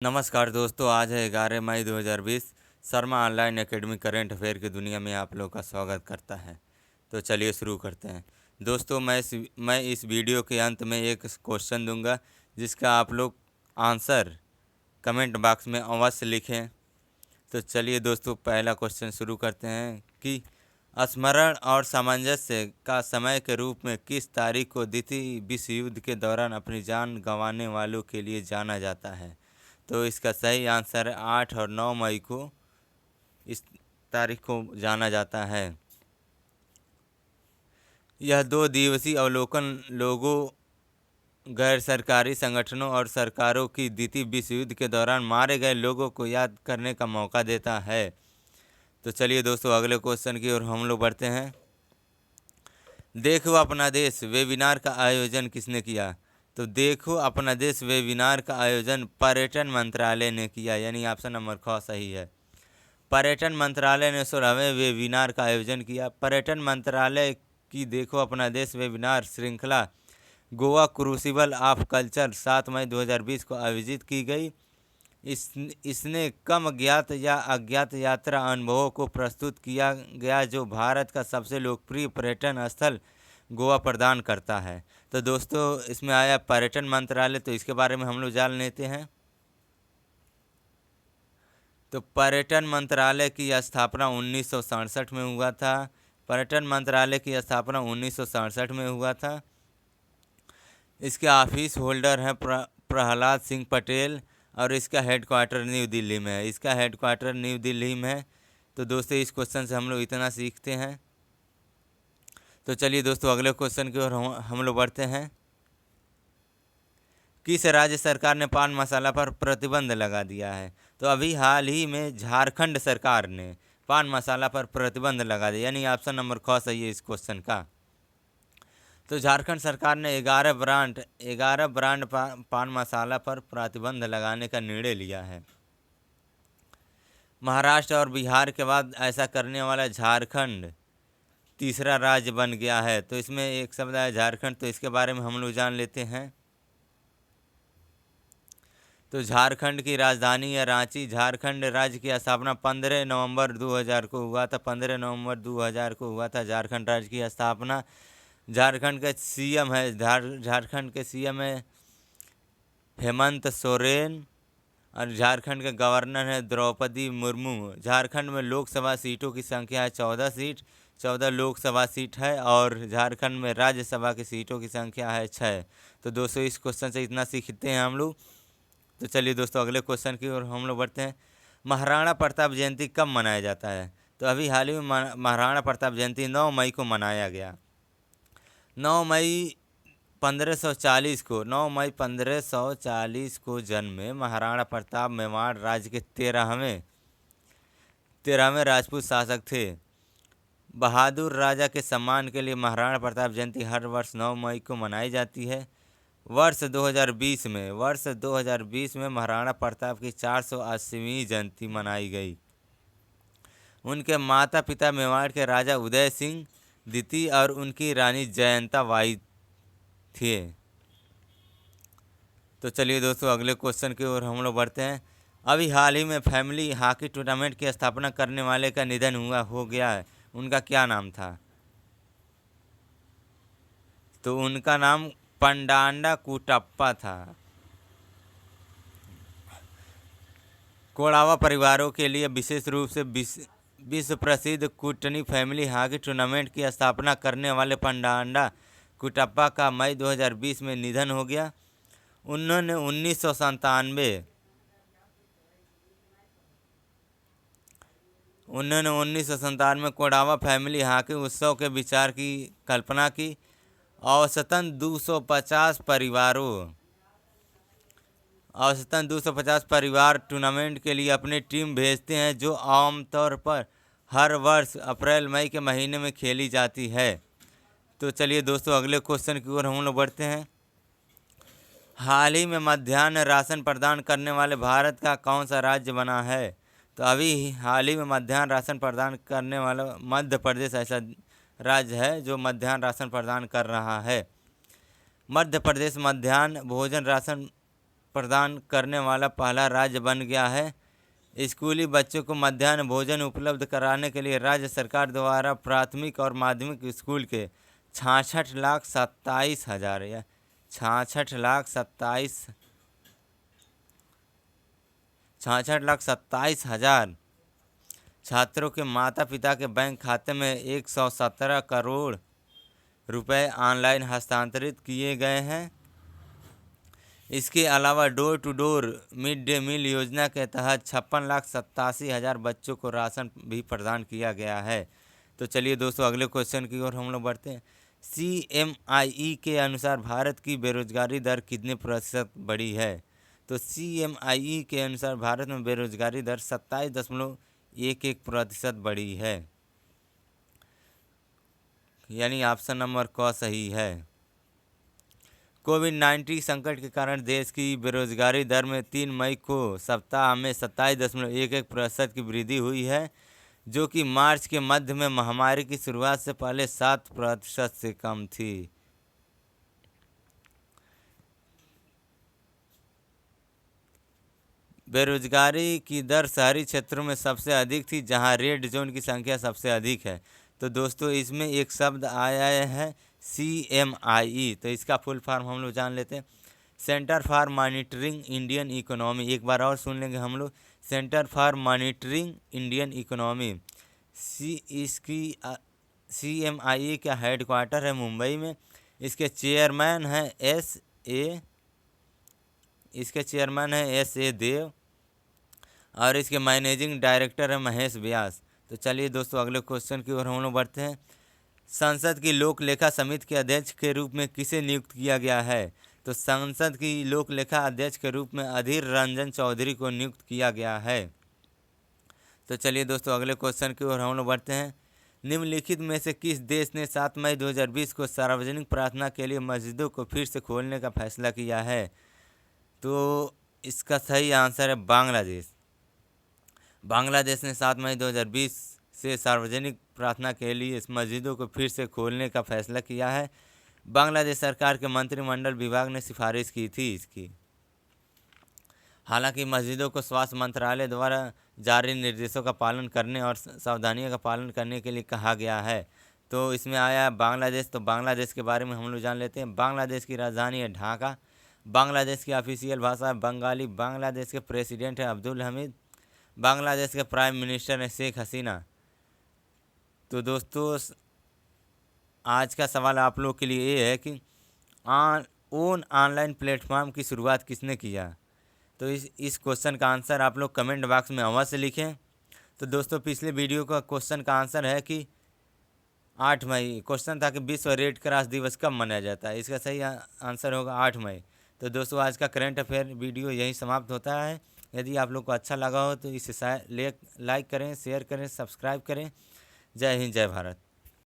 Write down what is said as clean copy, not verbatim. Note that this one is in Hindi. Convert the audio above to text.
नमस्कार दोस्तों, आज है 11 मई 2020। Sharma online academy current affair की दुनिया में आप लोग का स्वागत करता है। तो चलिए शुरू करते हैं। दोस्तों, मैं इस वीडियो के अंत में एक क्वेश्चन दूंगा जिसका आप लोग आंसर कमेंट बॉक्स में अवश्य लिखें। तो चलिए दोस्तों, पहला क्वेश्चन शुरू करते हैं कि स्मरण और सामंजस्य का समय के रूप में किस तारीख को द्वितीय विश्व युद्ध के दौरान अपनी जान गंवाने वालों के लिए जाना जाता है। तो इसका सही आंसर है 8 और 9 मई को इस तारीख को जाना जाता है। यह 2 दिवसीय अवलोकन लोगों, गैर सरकारी संगठनों और सरकारों की द्वितीय विश्व युद्ध के दौरान मारे गए लोगों को याद करने का मौका देता है। तो चलिए दोस्तों, अगले क्वेश्चन की ओर हम लोग बढ़ते हैं। देखो अपना देश वेबिनार का आयोजन किसने किया। तो देखो अपना देश वेबिनार का आयोजन पर्यटन मंत्रालय ने किया, यानी ऑप्शन नंबर ख सही है। पर्यटन मंत्रालय ने 16वें वेबिनार का आयोजन किया। पर्यटन मंत्रालय की देखो अपना देश वेबिनार श्रृंखला गोवा क्रूसिबल ऑफ कल्चर 7 मई 2020 को आयोजित की गई। इसने कम ज्ञात या अज्ञात यात्रा अनुभवों को प्रस्तुत किया गया जो भारत का सबसे लोकप्रिय पर्यटन स्थल गोवा प्रदान करता है। तो दोस्तों, इसमें आया पर्यटन मंत्रालय, तो इसके बारे में हम लोग जान लेते हैं। तो पर्यटन मंत्रालय की स्थापना 1967 में हुआ था। पर्यटन मंत्रालय की स्थापना 1967 में हुआ था। इसके ऑफिस होल्डर हैं प्रहलाद सिंह पटेल और इसका हेडक्वार्टर न्यू दिल्ली में है। इसका हेडक्वार्टर न्यू दिल्ली में है। तो दोस्तों, इस क्वेश्चन से हम लोग इतना सीखते हैं। तो चलिए दोस्तों, अगले क्वेश्चन की ओर हम लोग बढ़ते हैं। किस राज्य सरकार ने पान मसाला पर प्रतिबंध लगा दिया है। तो अभी हाल ही में झारखंड सरकार ने पान मसाला पर प्रतिबंध लगा दिया, यानी ऑप्शन नंबर ख सही है इस क्वेश्चन का। तो झारखंड सरकार ने 11 ब्रांड पान मसाला पर प्रतिबंध लगाने का निर्णय लिया है। महाराष्ट्र और बिहार के बाद ऐसा करने वाला झारखंड तीसरा राज्य बन गया है। तो इसमें एक शब्द है झारखंड, तो इसके बारे में हम लोग जान लेते हैं। तो झारखंड की राजधानी है रांची। झारखंड राज्य की स्थापना 15 नवंबर 2000 को हुआ था। 15 नवंबर 2000 को हुआ था झारखंड राज्य की स्थापना। झारखंड के सीएम है झारखंड के सीएम है हेमंत सोरेन और झारखंड के गवर्नर है द्रौपदी मुर्मू। झारखंड में लोकसभा सीटों की संख्या है 14 सीट, 14 लोकसभा सीट है और झारखंड में राज्यसभा की सीटों की संख्या है 6। तो दोस्तों, इस क्वेश्चन से इतना सीखते हैं हम लोग। तो चलिए दोस्तों, अगले क्वेश्चन की ओर हम लोग बढ़ते हैं। महाराणा प्रताप जयंती कब मनाया जाता है। तो अभी हाल ही में महाराणा प्रताप जयंती 9 मई को मनाया गया। 9 मई 1540 को 9 मई 1540 को जन्मे महाराणा प्रताप मेवाड़ राज्य के 13वें राजपूत शासक थे। बहादुर राजा के सम्मान के लिए महाराणा प्रताप जयंती हर वर्ष 9 मई को मनाई जाती है। वर्ष 2020 में महाराणा प्रताप की 480वीं जयंती मनाई गई। उनके माता पिता मेवाड़ के राजा उदय सिंह द्वितीय और उनकी रानी जयंता बाई थे। तो चलिए दोस्तों, अगले क्वेश्चन की ओर हम लोग बढ़ते हैं। अभी हाल ही में फैमिली हॉकी टूर्नामेंट की स्थापना करने वाले का निधन हो गया है। उनका क्या नाम था। तो उनका नाम पंडांडा कुटप्पा था। कोड़ावा परिवारों के लिए विशेष रूप से विश्व प्रसिद्ध कुटनी फैमिली हॉकी टूर्नामेंट की स्थापना करने वाले पंडांडा कुटप्पा का मई 2020 में निधन हो गया। उन्होंने 1997 में कोडावा फैमिली हॉकी उत्सव के विचार की कल्पना की। औसतन 250 परिवार टूर्नामेंट के लिए अपनी टीम भेजते हैं जो आमतौर पर हर वर्ष अप्रैल मई के महीने में खेली जाती है। तो चलिए दोस्तों, अगले क्वेश्चन की ओर हम लोग बढ़ते हैं। हाल ही में मध्याह्न राशन प्रदान करने वाले भारत का कौन सा राज्य बना है। तो अभी हाल ही में मध्याह्न राशन प्रदान करने वाला मध्य प्रदेश ऐसा राज्य है जो मध्याह्न राशन प्रदान कर रहा है। मध्य प्रदेश मध्याह्न भोजन राशन प्रदान करने वाला पहला राज्य बन गया है। स्कूली बच्चों को मध्याह्न भोजन उपलब्ध कराने के लिए राज्य सरकार द्वारा प्राथमिक और माध्यमिक स्कूल के 66,27,000 या 66,27,000 छात्रों के माता पिता के बैंक खाते में 117 करोड़ रुपए ऑनलाइन हस्तांतरित किए गए हैं। इसके अलावा door to door mid day meal योजना के तहत 56,87,000 बच्चों को राशन भी प्रदान किया गया है। तो चलिए दोस्तों अगले क्वेश्चन की ओर हम लोग बढ़ते हैं। CMIE के अनुसार भारत की बेरोजगारी दर कितने प्रतिशत बढ़ी है? तो CMIE के अनुसार भारत में बेरोजगारी दर 27.11% बढ़ी है, यानी ऑप्शन नंबर क सही है। कोविड-19 संकट के कारण देश की बेरोजगारी दर में 3 मई को सप्ताह में 27.11% की वृद्धि हुई है, जो कि मार्च के मध्य में महामारी की शुरुआत से पहले 7% से कम थी। बेरोजगारी की दर शहरी क्षेत्रों में सबसे अधिक थी, जहां रेड जोन की संख्या सबसे अधिक है। तो दोस्तों इसमें एक शब्द आया है CMIE, तो इसका फुल फॉर्म हम लोग जान लेते हैं। Centre for monitoring Indian economy. एक बार और सुन लेंगे हम लोग, centre for monitoring Indian economy. इसकी CMIE का हेडक्वार्टर है मुंबई में। इसके चेयरमैन हैं S.A. देव और इसके मैनेजिंग डायरेक्टर है महेश व्यास। तो चलिए दोस्तों अगले क्वेश्चन की ओर हम लोग बढ़ते हैं। संसद की लोक लेखा समिति के अध्यक्ष के रूप में किसे नियुक्त किया गया है? तो संसद की लोक लेखा अध्यक्ष के रूप में अधीर रंजन चौधरी को नियुक्त किया गया है। तो चलिए दोस्तों अगले क्वेश्चन की ओर हम लोग बढ़ते हैं। निम्नलिखित में से किस देश ने 7 मई 2020 को सार्वजनिक प्रार्थना के लिए मस्जिदों को फिर से खोलने का फैसला किया है? तो इसका सही आंसर है बांग्लादेश। बांग्लादेश ने 7 मई 2020 से सार्वजनिक प्रार्थना के लिए इस मस्जिदों को फिर से खोलने का फैसला किया है। बांग्लादेश सरकार के मंत्रिमंडल विभाग ने सिफारिश की थी इसकी। हालांकि मस्जिदों को स्वास्थ्य मंत्रालय द्वारा जारी निर्देशों का पालन करने और सावधानियों का पालन करने के लिए कहा गया है। तो इसमें आया बांग्लादेश। तो बांग्लादेश के बारे में हम लोग जान लेते हैं। बांग्लादेश की राजधानी है ढाका। बांग्लादेश की ऑफिशियल भाषा है बंगाली। बांग्लादेश के प्रेसिडेंट है अब्दुल हमीद। बांग्लादेश के प्राइम मिनिस्टर है शेख हसीना। तो दोस्तों आज का सवाल आप लोग के लिए ये है कि ऑनलाइन प्लेटफॉर्म की शुरुआत किसने किया? तो इस क्वेश्चन का आंसर आप लोग कमेंट बॉक्स में अवश्य लिखें। तो दोस्तों पिछले वीडियो का क्वेश्चन का आंसर है कि 8 मई। क्वेश्चन था कि विश्व रेड क्रॉस दिवस कब मनाया जाता है? इसका सही आंसर होगा 8 मई। तो दोस्तों आज का करंट अफेयर वीडियो यहीं समाप्त होता है। यदि आप लोग को अच्छा लगा हो तो इसे लाइक करें, शेयर करें, सब्सक्राइब करें। जय हिंद, जय भारत।